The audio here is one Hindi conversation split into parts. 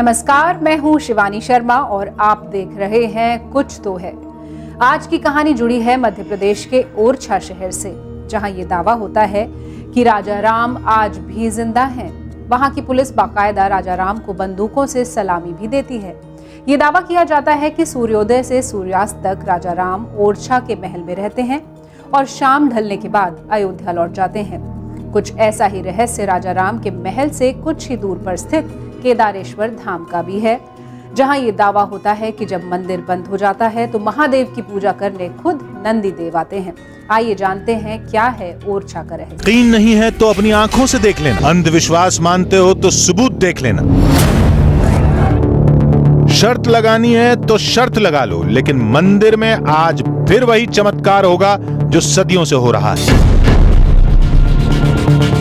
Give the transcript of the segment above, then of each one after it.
नमस्कार, मैं हूं शिवानी शर्मा और आप देख रहे हैं कुछ तो है। आज की कहानी जुड़ी है मध्य प्रदेश के ओरछा शहर से, जहां ये दावा होता है कि राजा राम आज भी जिंदा हैं। वहां की पुलिस बाकायदा राजा राम को बंदूकों से सलामी भी देती है। ये दावा किया जाता है कि सूर्योदय से सूर्यास्त तक राजा राम ओरछा के महल में रहते हैं और शाम ढलने के बाद अयोध्या लौट जाते हैं। कुछ ऐसा ही रहस्य राजा राम के महल से कुछ ही दूर पर स्थित केदारेश्वर धाम का भी है, जहां ये दावा होता है कि जब मंदिर बंद हो जाता है तो महादेव की पूजा करने खुद नंदी देव आते हैं। आइए जानते हैं क्या है ओरछा का रहस्य। यकीन नहीं है तो अपनी आंखों से देख लेना, अंधविश्वास मानते हो तो सबूत देख लेना। शर्त लगानी है तो शर्त लगा लो, लेकिन मंदिर में आज फिर वही चमत्कार होगा जो सदियों से हो रहा है।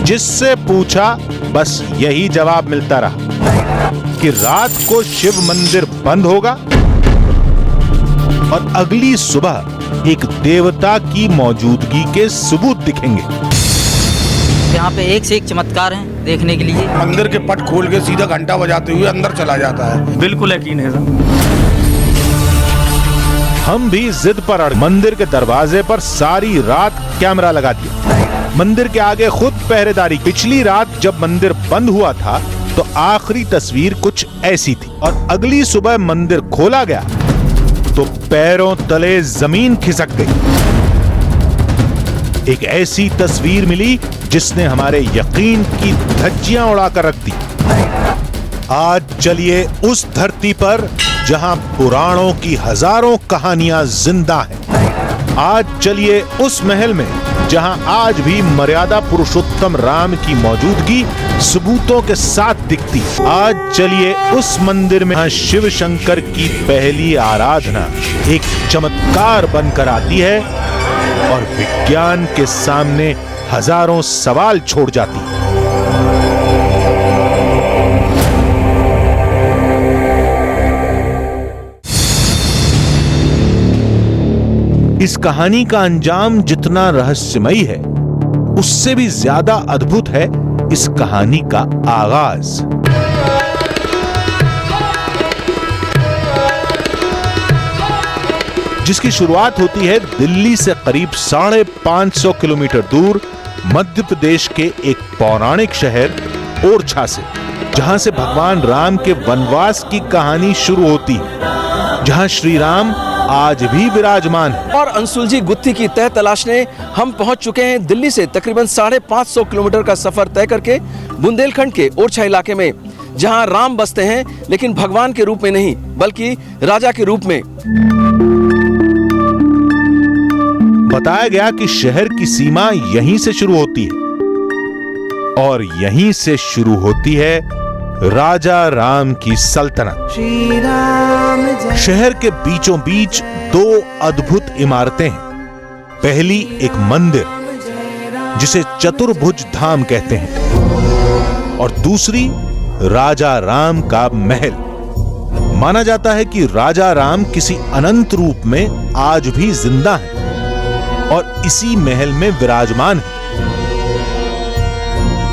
जिससे पूछा बस यही जवाब मिलता रहा कि रात को शिव मंदिर बंद होगा और अगली सुबह एक देवता की मौजूदगी के सबूत दिखेंगे। यहाँ पे एक से एक चमत्कार हैं देखने के लिए। मंदिर के पट खोल के सीधा घंटा बजाते हुए अंदर चला जाता है। बिल्कुल यकीन है सर। हम भी जिद पर अड़ मंदिर के दरवाजे पर सारी रात कैमरा लगा दिया। मंदिर के आगे खुद पहरेदारी। पिछली रात जब मंदिर बंद हुआ था तो आखिरी तस्वीर कुछ ऐसी थी और अगली सुबह मंदिर खोला गया तो पैरों तले जमीन खिसक गई। एक ऐसी तस्वीर मिली जिसने हमारे यकीन की धज्जियां उड़ाकर रख दी। आज चलिए उस धरती पर जहां पुराणों की हजारों कहानियां जिंदा हैं। आज चलिए उस महल में जहां आज भी मर्यादा पुरुषोत्तम राम की मौजूदगी सबूतों के साथ दिखती। आज चलिए उस मंदिर में शिव शंकर की पहली आराधना एक चमत्कार बनकर आती है और विज्ञान के सामने हजारों सवाल छोड़ जाती है। इस कहानी का अंजाम जितना रहस्यमयी है, उससे भी ज्यादा अद्भुत है इस कहानी का आगाज। जिसकी शुरुआत होती है दिल्ली से करीब 550 किलोमीटर दूर मध्य प्रदेश के एक पौराणिक शहर ओरछा से, जहां से भगवान राम के वनवास की कहानी शुरू होती है, जहां श्री राम आज भी विराजमान है। और अनसुलझी गुत्थी की तह तलाशने हम पहुंच चुके हैं दिल्ली से तकरीबन 550 किलोमीटर का सफर तय करके बुंदेलखंड के ओरछा इलाके में, जहां राम बसते हैं, लेकिन भगवान के रूप में नहीं बल्कि राजा के रूप में। बताया गया कि शहर की सीमा यहीं से शुरू होती है और यहीं से शुरू होती है राजा राम की सल्तनत। शहर के बीचों बीच दो अद्भुत इमारतें हैं। पहली एक मंदिर जिसे चतुर्भुज धाम कहते हैं और दूसरी राजा राम का महल। माना जाता है कि राजा राम किसी अनंत रूप में आज भी जिंदा हैं और इसी महल में विराजमान हैं।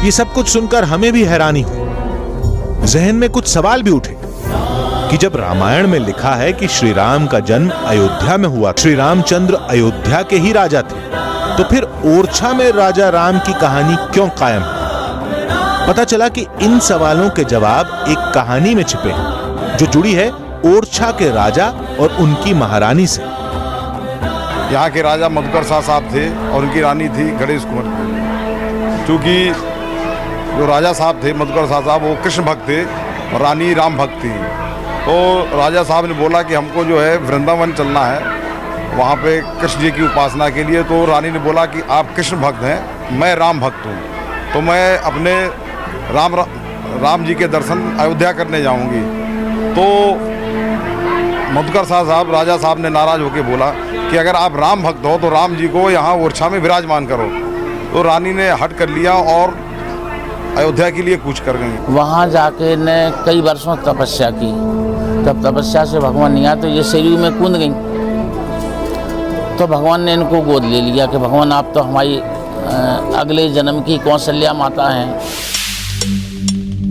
ये सब कुछ सुनकर हमें भी हैरानी हुई। जहन में कुछ सवाल भी उठे कि जब रामायण में लिखा है कि श्री राम का जन्म अयोध्या में हुआ, श्री रामचंद्र अयोध्या के ही राजा थे, तो फिर ओरछा में राजा राम की कहानी क्यों कायम है? पता चला कि इन सवालों के जवाब एक कहानी में छिपे हैं जो जुड़ी है ओरछा के राजा और उनकी महारानी से। यहाँ के राजा मधुकर शाह साहब थे और उनकी रानी थी गणेश कुंवर। क्योंकि जो राजा साहब थे मधुकर शाह साहब, वो कृष्ण भक्त थे और रानी राम भक्त थी। तो राजा साहब ने बोला कि हमको जो है वृंदावन चलना है, वहाँ पे कृष्ण जी की उपासना के लिए। तो रानी ने बोला कि आप कृष्ण भक्त हैं, मैं राम भक्त हूँ, तो मैं अपने राम जी के दर्शन अयोध्या करने जाऊँगी। तो मधुकर शाह साहब राजा साहब ने नाराज होकर बोला कि अगर आप राम भक्त हो तो राम जी को यहाँ ओरछा में विराजमान करो। तो रानी ने हट कर लिया और अयोध्या के लिए कूच कर गई। वहाँ जाके ने कई वर्षों तपस्या की। तब तपस्या से भगवान नहीं आया तो ये सरयू में कूद गई। तो भगवान ने इनको गोद ले लिया कि भगवान आप तो हमारी अगले जन्म की कौशल्या माता हैं।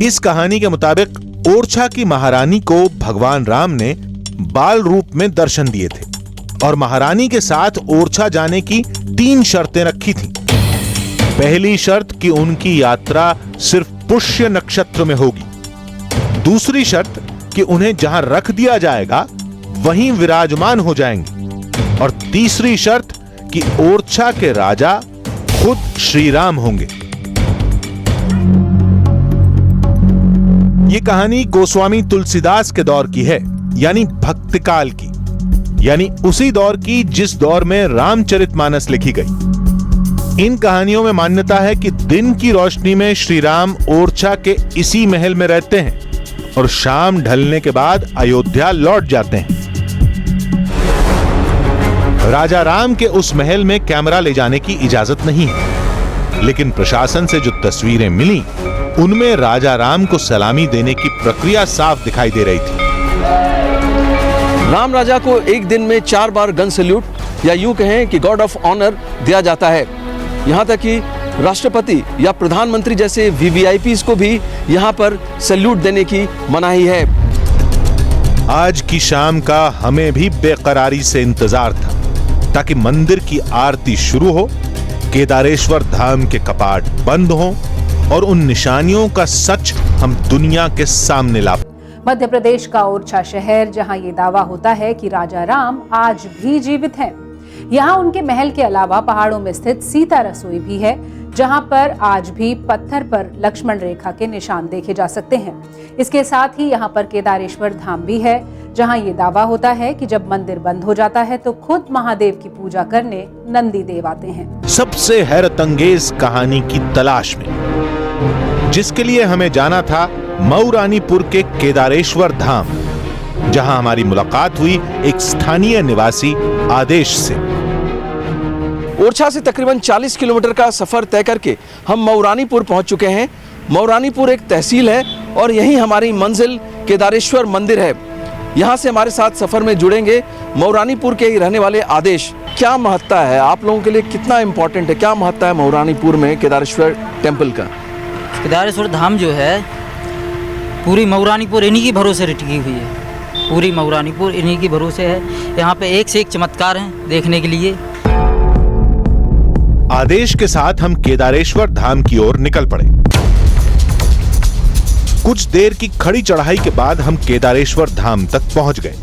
इस कहानी के मुताबिक ओरछा की महारानी को भगवान राम ने बाल रूप में दर्शन दिए थे और महारानी के साथ ओरछा जाने की 3 शर्तें रखी थीं। पहली शर्त कि उनकी यात्रा सिर्फ पुष्य नक्षत्र में होगी। दूसरी शर्त कि उन्हें जहां रख दिया जाएगा वहीं विराजमान हो जाएंगे। और तीसरी शर्त कि ओरछा के राजा खुद श्री राम होंगे। यह कहानी गोस्वामी तुलसीदास के दौर की है, यानी भक्तिकाल की, यानी उसी दौर की जिस दौर में रामचरितमानस लिखी गई। इन कहानियों में मान्यता है कि दिन की रोशनी में श्री राम ओरछा के इसी महल में रहते हैं और शाम ढलने के बाद अयोध्या लौट जाते हैं। राजा राम के उस महल में कैमरा ले जाने की इजाजत नहीं है, लेकिन प्रशासन से जो तस्वीरें मिली उनमें राजा राम को सलामी देने की प्रक्रिया साफ दिखाई दे रही थी। राम राजा को एक दिन में 4 बार गन सैल्यूट या यूं कहें कि गॉड ऑफ ऑनर दिया जाता है। यहां तक कि राष्ट्रपति या प्रधानमंत्री जैसे वीवीआईपीज को भी यहां पर सैल्यूट देने की मनाही है। आज की शाम का हमें भी बेकरारी से इंतजार था ताकि मंदिर की आरती शुरू हो, केदारेश्वर धाम के कपाट बंद हों और उन निशानियों का सच हम दुनिया के सामने ला। मध्य प्रदेश का ओरछा शहर, जहां ये दावा होता है कि राजा राम आज भी जीवित हैं। यहाँ उनके महल के अलावा पहाड़ों में स्थित सीता रसोई भी है, जहां पर आज भी पत्थर पर लक्ष्मण रेखा के निशान देखे जा सकते हैं। इसके साथ ही यहाँ पर केदारेश्वर धाम भी है, जहां ये दावा होता है कि जब मंदिर बंद हो जाता है तो खुद महादेव की पूजा करने नंदी देव आते हैं। सबसे हैरतअंगेज कहानी की तलाश में, जिसके लिए हमें जाना था मऊरानीपुर के केदारेश्वर धाम, जहां हमारी मुलाकात हुई एक स्थानीय निवासी आदेश से। ओरछा से तकरीबन 40 किलोमीटर का सफर तय करके हम मऊरानीपुर पहुंच चुके हैं। मऊरानीपुर एक तहसील है और यहीं हमारी मंजिल केदारेश्वर मंदिर है। यहां से हमारे साथ सफर में जुड़ेंगे मऊरानीपुर के ही रहने वाले आदेश। क्या महत्ता है आप लोगों के लिए, कितना इंपॉर्टेंट है, क्या महत्ता है मऊरानीपुर में केदारेश्वर टेम्पल का? केदारेश्वर धाम जो है पूरी मऊरानीपुर इन्हीं की भरोसे टिकी हुई है। पूरी मऊरानीपुर इन्हीं की भरोसे है। यहाँ पे एक से एक चमत्कार हैं देखने के लिए। आदेश के साथ हम केदारेश्वर धाम की ओर निकल पड़े। कुछ देर की खड़ी चढ़ाई के बाद हम केदारेश्वर धाम तक पहुंच गए।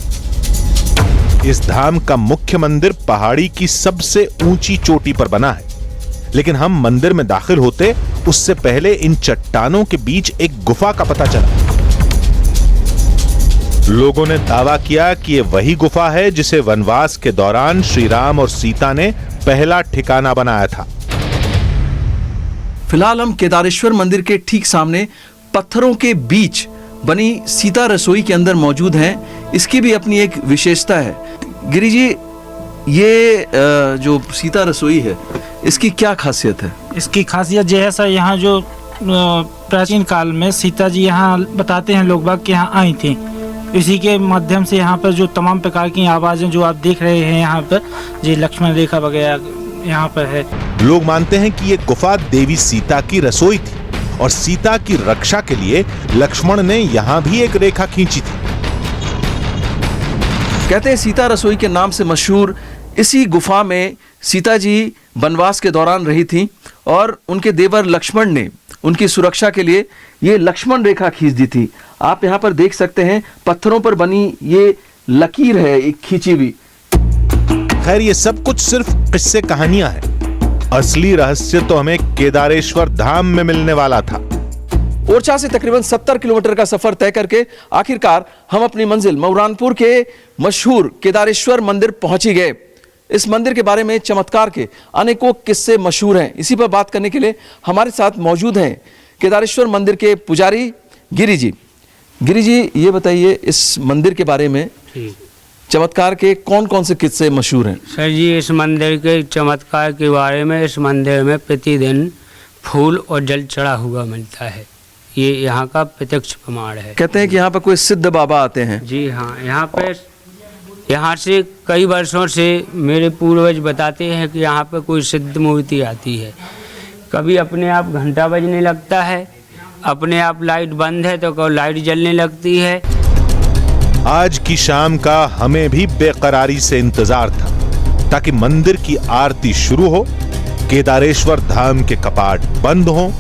इस धाम का मुख्य मंदिर पहाड़ी की सबसे ऊंची चोटी पर बना है, लेकिन हम मंदिर में दाखिल होते उससे पहले इन चट्टानों के बीच एक गुफा का पता चला। लोगों ने दावा किया कि यह वही गुफा है जिसे वनवास के दौरान श्री राम और सीता ने पहला ठिकाना बनाया था। फिलहाल हम केदारेश्वर मंदिर के ठीक सामने पत्थरों के बीच बनी सीता रसोई के अंदर मौजूद हैं। इसकी भी अपनी एक विशेषता है। गिरी जी, ये जो सीता रसोई है इसकी क्या खासियत है? इसकी खासियत यह है सर, यहाँ जो प्राचीन काल में सीता जी यहाँ बताते हैं लोग बाग कि यहाँ आई थी। इसी के माध्यम से यहाँ पर जो तमाम प्रकार की आवाज़ें जो आप देख रहे हैं यहाँ पर, जी लक्ष्मण रेखा वगैरह यहाँ पर है। लोग मानते हैं कि ये गुफा देवी सीता की रसोई थी और सीता की रक्षा के लिए लक्ष्मण ने यहाँ भी एक रेखा खींची थी। कहते हैं सीता रसोई के नाम से मशहूर इसी गुफा में सीता जी वनवास के दौरान रही थी और उनके देवर लक्ष्मण ने उनकी सुरक्षा के लिए ये लक्ष्मण रेखा खींच दी थी। आप यहाँ पर देख सकते हैं पत्थरों पर बनी ये लकीर है एक खींची हुई। खैर, ये सब कुछ सिर्फ किस्से कहानियां हैं। असली रहस्य तो हमें केदारेश्वर धाम में मिलने वाला था। ओरछा से तकरीबन 70 किलोमीटर का सफर तय करके आखिरकार हम अपनी मंजिल मऊरानपुर के मशहूर केदारेश्वर मंदिर पहुंच ही गए। इस मंदिर के बारे में चमत्कार के अनेकों किस्से मशहूर हैं। इसी पर बात करने के लिए हमारे साथ मौजूद हैं केदारेश्वर मंदिर के पुजारी गिरी जी। गिरी जी, ये बताइए इस मंदिर के बारे में चमत्कार के कौन कौन से किस्से मशहूर हैं? सर जी, इस मंदिर के चमत्कार के बारे में, इस मंदिर में प्रतिदिन फूल और जल चढ़ा हुआ मिलता है। ये यहाँ का प्रत्यक्ष प्रमाण है। कहते हैं कि यहाँ पर कोई सिद्ध बाबा आते हैं। जी हाँ, यहाँ से कई वर्षों से मेरे पूर्वज बताते हैं कि यहाँ पर कोई सिद्ध मूर्ति आती है। कभी अपने आप घंटा बजने लगता है, अपने आप लाइट बंद है तो लाइट जलने लगती है। आज की शाम का हमें भी बेकरारी से इंतजार था ताकि मंदिर की आरती शुरू हो, केदारेश्वर धाम के कपाट बंद हों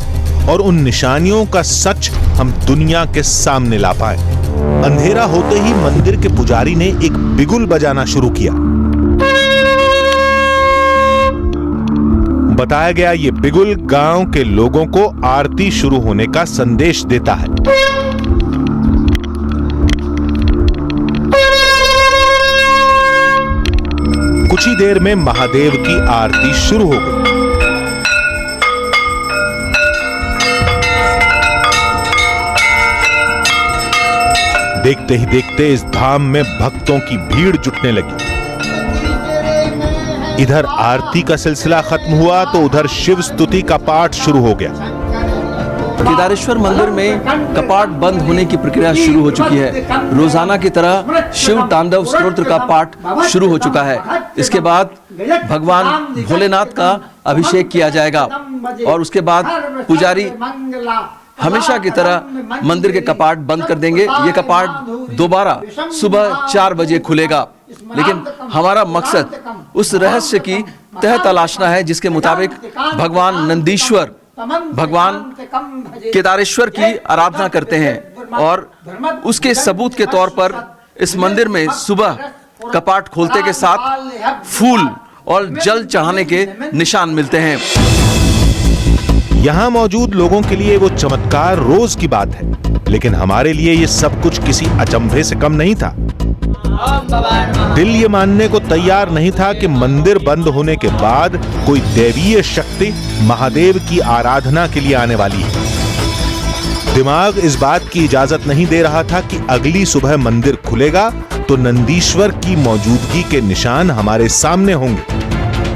और उन निशानियों का सच हम दुनिया के सामने ला पाए। अंधेरा होते ही मंदिर के पुजारी ने एक बिगुल बजाना शुरू किया। बताया गया ये बिगुल गांव के लोगों को आरती शुरू होने का संदेश देता है। कुछ ही देर में महादेव की आरती शुरू हो गई। देखते ही देखते इस धाम में भक्तों की भीड़ जुटने लगी। इधर आरती का सिलसिला खत्म हुआ तो उधर शिव स्तुति का पाठ शुरू हो गया। केदारेश्वर मंदिर में कपाट बंद होने की प्रक्रिया शुरू हो चुकी है। रोजाना की तरह शिव तांडव स्तोत्र का पाठ शुरू हो चुका है। इसके बाद भगवान भोलेनाथ का अभिषेक किया जाएगा और उसके बाद पुजारी हमेशा की तरह मंदिर के कपाट बंद कर देंगे। ये कपाट दोबारा सुबह 4 बजे खुलेगा। लेकिन हमारा मकसद उस रहस्य की तह तलाशना है जिसके मुताबिक भगवान नंदीश्वर भगवान केदारेश्वर की आराधना करते हैं और उसके सबूत के तौर पर इस मंदिर में सुबह कपाट खोलते के साथ फूल और जल चढ़ाने के निशान मिलते हैं। यहां मौजूद लोगों के लिए वो चमत्कार रोज की बात है, लेकिन हमारे लिए ये सब कुछ किसी अचंभे से कम नहीं था। दिल ये मानने को तैयार नहीं था कि मंदिर बंद होने के बाद कोई दैवीय शक्ति महादेव की आराधना के लिए आने वाली है। दिमाग इस बात की इजाजत नहीं दे रहा था कि अगली सुबह मंदिर खुलेगा तो नंदीश्वर की मौजूदगी के निशान हमारे सामने होंगे।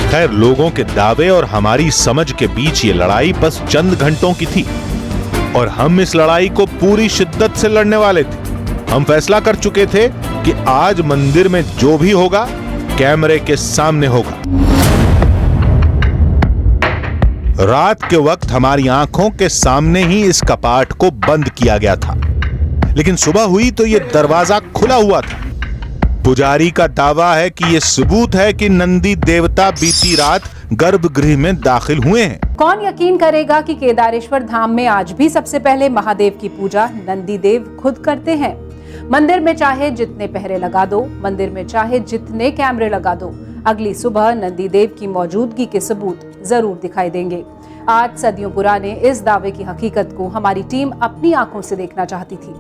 खैर, लोगों के दावे और हमारी समझ के बीच ये लड़ाई बस चंद घंटों की थी और हम इस लड़ाई को पूरी शिद्दत से लड़ने वाले थे। हम फैसला कर चुके थे कि आज मंदिर में जो भी होगा कैमरे के सामने होगा। रात के वक्त हमारी आंखों के सामने ही इस कपाट को बंद किया गया था, लेकिन सुबह हुई तो यह दरवाजा खुला हुआ था। पुजारी का दावा है कि यह सबूत है कि नंदी देवता बीती रात गर्भगृह में दाखिल हुए हैं। कौन यकीन करेगा कि केदारेश्वर धाम में आज भी सबसे पहले महादेव की पूजा नंदी देव खुद करते हैं। मंदिर में चाहे जितने पहरे लगा दो, मंदिर में चाहे जितने कैमरे लगा दो, अगली सुबह नंदी देव की मौजूदगी के सबूत जरूर दिखाई देंगे। आज सदियों पुराने इस दावे की हकीकत को हमारी टीम अपनी आंखों से देखना चाहती थी।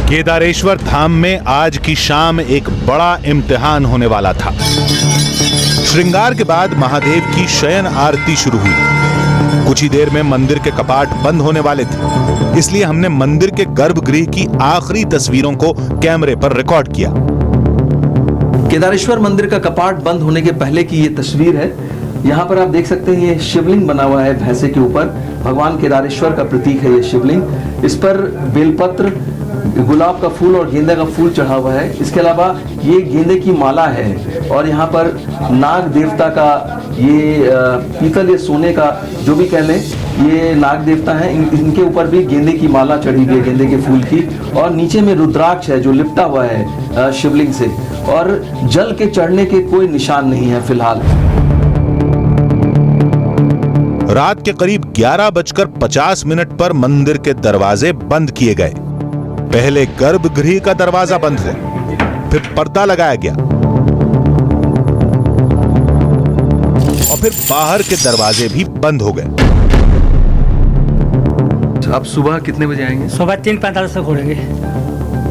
केदारेश्वर धाम में आज की शाम एक बड़ा इम्तिहान होने वाला था। श्रृंगार के बाद महादेव की शयन आरती शुरू हुई। कुछ ही देर में मंदिर के कपाट बंद होने वाले थे, इसलिए हमने मंदिर के गर्भगृह की आखिरी तस्वीरों को कैमरे पर रिकॉर्ड किया। केदारेश्वर मंदिर का कपाट बंद होने के पहले की ये तस्वीर है। यहाँ पर आप देख सकते हैं ये शिवलिंग बना हुआ है भैंसे के ऊपर। भगवान केदारेश्वर का प्रतीक है ये शिवलिंग। इस पर बेलपत्र, गुलाब का फूल और गेंदे का फूल चढ़ा हुआ है। इसके अलावा ये गेंदे की माला है और यहाँ पर नाग देवता का ये पीतल या सोने का जो भी कह लें, ये नाग देवता हैं। इनके ऊपर भी गेंदे की माला चढ़ी हुई है, गेंदे के फूल की। और नीचे में रुद्राक्ष है जो लिपटा हुआ है शिवलिंग से, और जल के चढ़ने के कोई निशान नहीं है फिलहाल। रात के करीब 11:50 पर मंदिर के दरवाजे बंद किए गए। पहले गर्भगृह का दरवाजा बंद हुआ, फिर पर्दा लगाया गया और फिर बाहर के दरवाजे भी बंद हो गए। आप सुबह कितने बजे आएंगे? सुबह 3:45 तक खोलेंगे।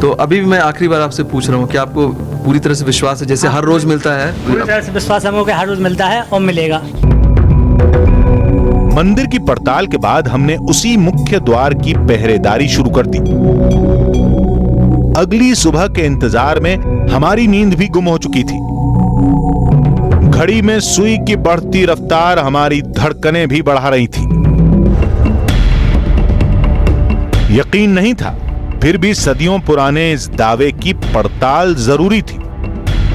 तो अभी भी मैं आखिरी बार आपसे पूछ रहा हूँ कि आपको पूरी तरह से विश्वास है जैसे हर रोज मिलता है? पूरी तरह से विश्वास हमको कि हर रोज मिलता है और मिलेगा। मंदिर की पड़ताल के बाद हमने उसी मुख्य द्वार की पहरेदारी शुरू कर दी। अगली सुबह के इंतजार में हमारी नींद भी गुम हो चुकी थी। घड़ी में सुई की बढ़ती रफ्तार हमारी धड़कनें भी बढ़ा रही थी। यकीन नहीं था, फिर भी सदियों पुराने इस दावे की पड़ताल जरूरी थी।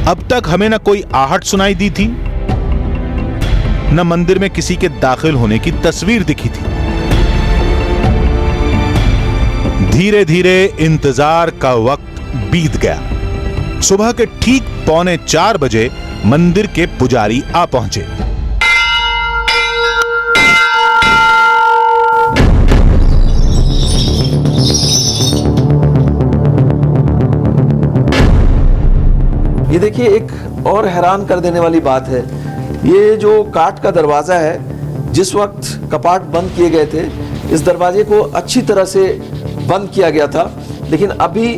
अब तक हमें न कोई आहट सुनाई दी थी, न मंदिर में किसी के दाखिल होने की तस्वीर दिखी थी। धीरे धीरे इंतजार का वक्त बीत गया। सुबह के ठीक 3:45 बजे मंदिर के पुजारी आ पहुंचे। ये देखिए, एक और हैरान कर देने वाली बात है। ये जो काठ का दरवाजा है, जिस वक्त कपाट बंद किए गए थे, इस दरवाजे को अच्छी तरह से बंद किया गया था, लेकिन अभी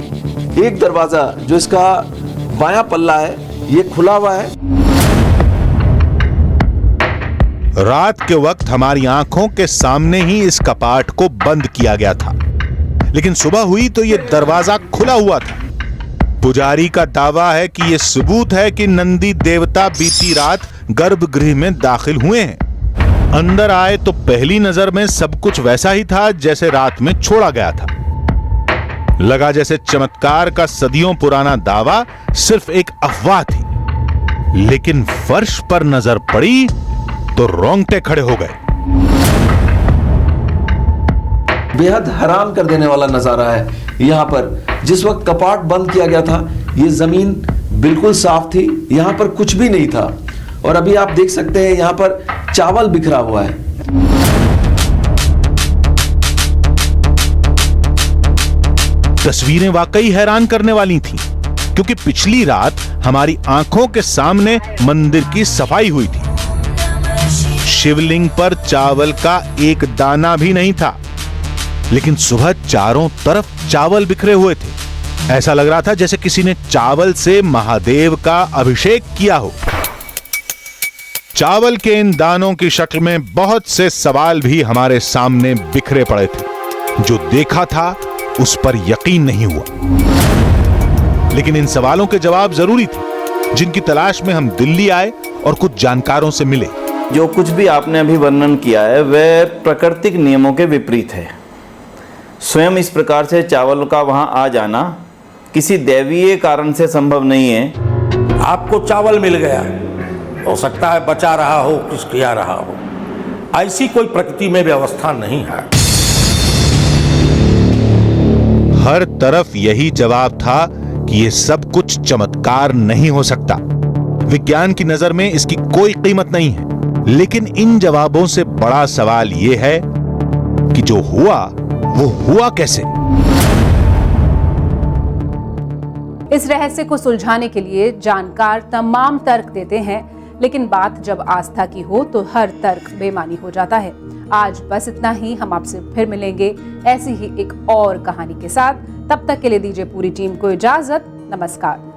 एक दरवाजा जो इसका बायां पल्ला है, ये खुला हुआ है। रात के वक्त हमारी आंखों के सामने ही इस कपाट को बंद किया गया था, लेकिन सुबह हुई तो यह दरवाजा खुला हुआ था। पुजारी का दावा है कि यह सबूत है कि नंदी देवता बीती रात गर्भगृह में दाखिल हुए हैं। अंदर आए तो पहली नजर में सब कुछ वैसा ही था जैसे रात में छोड़ा गया था। लगा जैसे चमत्कार का सदियों पुराना दावा सिर्फ एक अफवाह थी, लेकिन फर्श पर नजर पड़ी तो रोंगटे खड़े हो गए। बेहद हैरान कर देने वाला नजारा है। यहाँ पर जिस वक्त कपाट बंद किया गया था, ये जमीन बिल्कुल साफ थी, यहाँ पर कुछ भी नहीं था, और अभी आप देख सकते हैं यहाँ पर चावल बिखरा हुआ है। तस्वीरें वाकई हैरान करने वाली थीं, क्योंकि पिछली रात हमारी आंखों के सामने मंदिर की सफाई हुई थी। शिवलिंग पर चावल का एक दाना भी नहीं था, लेकिन सुबह चारों तरफ चावल बिखरे हुए थे। ऐसा लग रहा था जैसे किसी ने चावल से महादेव का अभिषेक किया हो। चावल के इन दानों की शक्ल में बहुत से सवाल भी हमारे सामने बिखरे पड़े थे। जो देखा था उस पर यकीन नहीं हुआ, लेकिन इन सवालों के जवाब जरूरी थे, जिनकी तलाश में हम दिल्ली आए और कुछ जानकारों से मिले। जो कुछ भी आपने अभी वर्णन किया है वह प्राकृतिक नियमों के विपरीत है। स्वयं इस प्रकार से चावल का वहां आ जाना किसी दैवीय कारण से संभव नहीं है। आपको चावल मिल गया, हो सकता है बचा रहा हो, कुछ किया रहा हो, ऐसी कोई प्रकृति में व्यवस्था नहीं है। हर तरफ यही जवाब था कि यह सब कुछ चमत्कार नहीं हो सकता। विज्ञान की नजर में इसकी कोई कीमत नहीं है, लेकिन इन जवाबों से बड़ा सवाल यह है कि जो हुआ वो हुआ कैसे। इस रहस्य को सुलझाने के लिए जानकार तमाम तर्क देते हैं, लेकिन बात जब आस्था की हो तो हर तर्क बेमानी हो जाता है। आज बस इतना ही। हम आपसे फिर मिलेंगे ऐसी ही एक और कहानी के साथ। तब तक के लिए दीजिए पूरी टीम को इजाजत। नमस्कार।